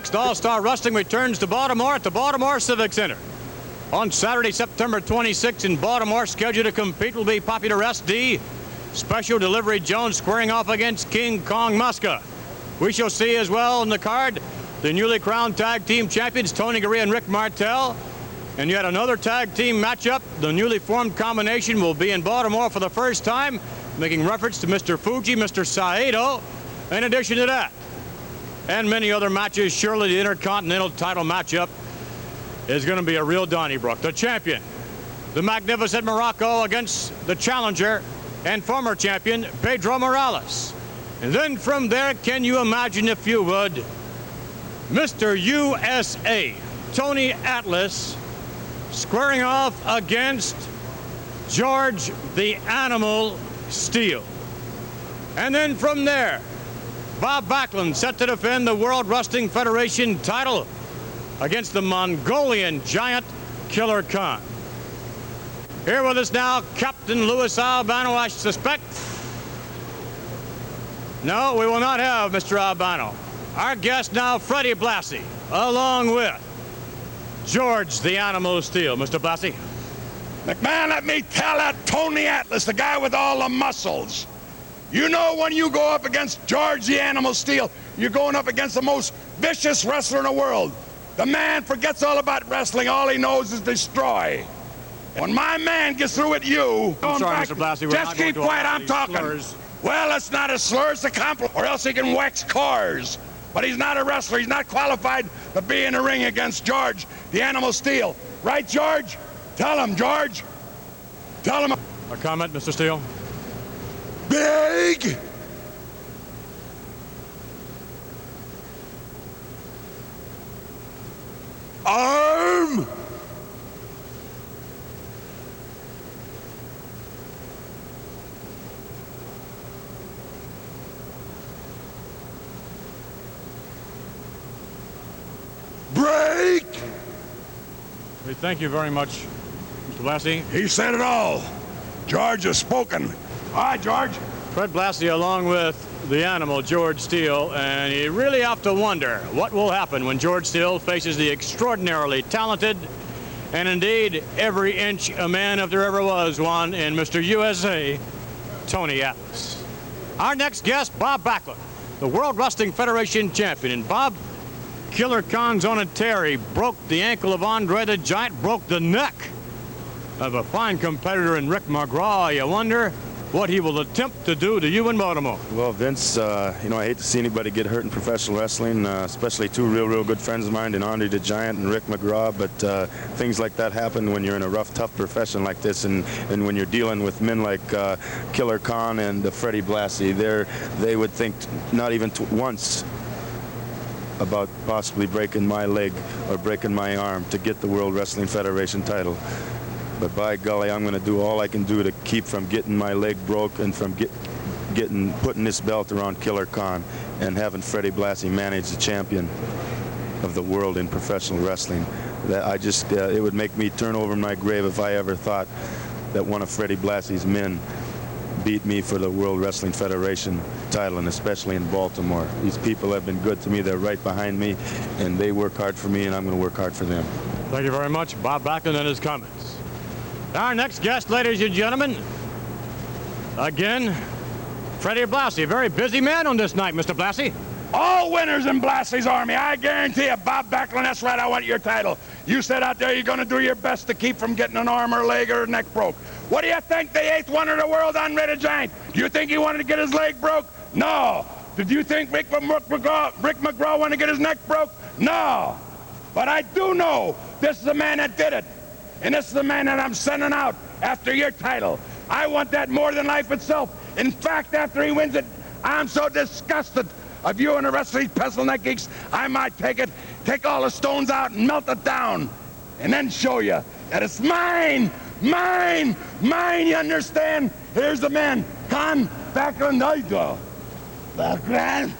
6th, All-Star Wrestling returns to Baltimore at the Baltimore Civic Center. On Saturday, September 26th in Baltimore, scheduled to compete will be Popular SD, Special Delivery Jones squaring off against King Kong Muska. We shall see as well in the card the newly crowned tag team champions Tony Garea and Rick Martel. And yet another tag team matchup. The newly formed combination will be in Baltimore for the first time, making reference to Mr. Fuji, Mr. Saito. In addition to that, and many other matches, surely the Intercontinental title matchup is going to be a real Donnybrook. The champion, the magnificent Morocco, against the challenger and former champion Pedro Morales. And then from there, can you imagine, if you would, Mr. USA, Tony Atlas, squaring off against George the Animal Steele. And then from there, Bob Backlund set to defend the World Wrestling Federation title against the Mongolian giant Killer Khan. Here with us now, Captain Louis Albano, I suspect. No, we will not have Mr. Albano. Our guest now, Freddie Blassie, along with George the Animal Steele. Mr. Blassie. McMahon, let me tell that Tony Atlas, the guy with all the muscles. You know, when you go up against George the Animal Steele, you're going up against the most vicious wrestler in the world. The man forgets all about wrestling. All he knows is destroy. When my man gets through with you, I'm sorry, Mr. Blassie, just keep quiet, I'm talking. Slurs. Well, it's not a slur, it's a compliment, or else he can wax cars. But he's not a wrestler. He's not qualified to be in the ring against George the Animal Steele. Right, George? Tell him, George. Tell him. A comment, Mr. Steele? Big. Arm. Break. We thank you very much, Mr. Blassie. He said it all. George has spoken. All right, George. Fred Blassie along with the animal, George Steele, and you really have to wonder what will happen when George Steele faces the extraordinarily talented and indeed every inch a man if there ever was one in Mr. USA, Tony Atlas. Our next guest, Bob Backlund, the World Wrestling Federation champion. And Bob, Killer Khan's own Terry broke the ankle of Andre the Giant, broke the neck of a fine competitor in Rick McGraw. You wonder what he will attempt to do to you in Baltimore. Well, Vince, you know, I hate to see anybody get hurt in professional wrestling, especially two real good friends of mine, in Andre the Giant and Rick McGraw, but things like that happen when you're in a rough, tough profession like this, and when you're dealing with men like Killer Khan and Freddie Blassie. They would think not even once about possibly breaking my leg or breaking my arm to get the World Wrestling Federation title. But by golly, I'm going to do all I can do to keep from getting my leg broke and from putting this belt around Killer Khan and having Freddie Blassie manage the champion of the world in professional wrestling. That it would make me turn over in my grave if I ever thought that one of Freddie Blassie's men beat me for the World Wrestling Federation title, and especially in Baltimore. These people have been good to me. They're right behind me, and they work hard for me, and I'm going to work hard for them. Thank you very much. Bob Backlund and his comments. Our next guest, ladies and gentlemen, again, Freddie Blassie. Very busy man on this night, Mr. Blassie. All winners in Blassie's army. I guarantee you, Bob Backlund, that's right, I want your title. You said out there you're going to do your best to keep from getting an arm or leg or neck broke. What do you think the 8th wonder of the world, Andre the Giant? Do you think he wanted to get his leg broke? No. Did you think Rick McGraw wanted to get his neck broke? No. But I do know this is the man that did it. And this is the man that I'm sending out after your title. I want that more than life itself. In fact, after he wins it, I'm so disgusted of you and the rest of these pestle neck geeks, I might take all the stones out and melt it down, and then show you that it's mine, mine, mine, you understand? Here's the man, Khan Backlund. Backlund.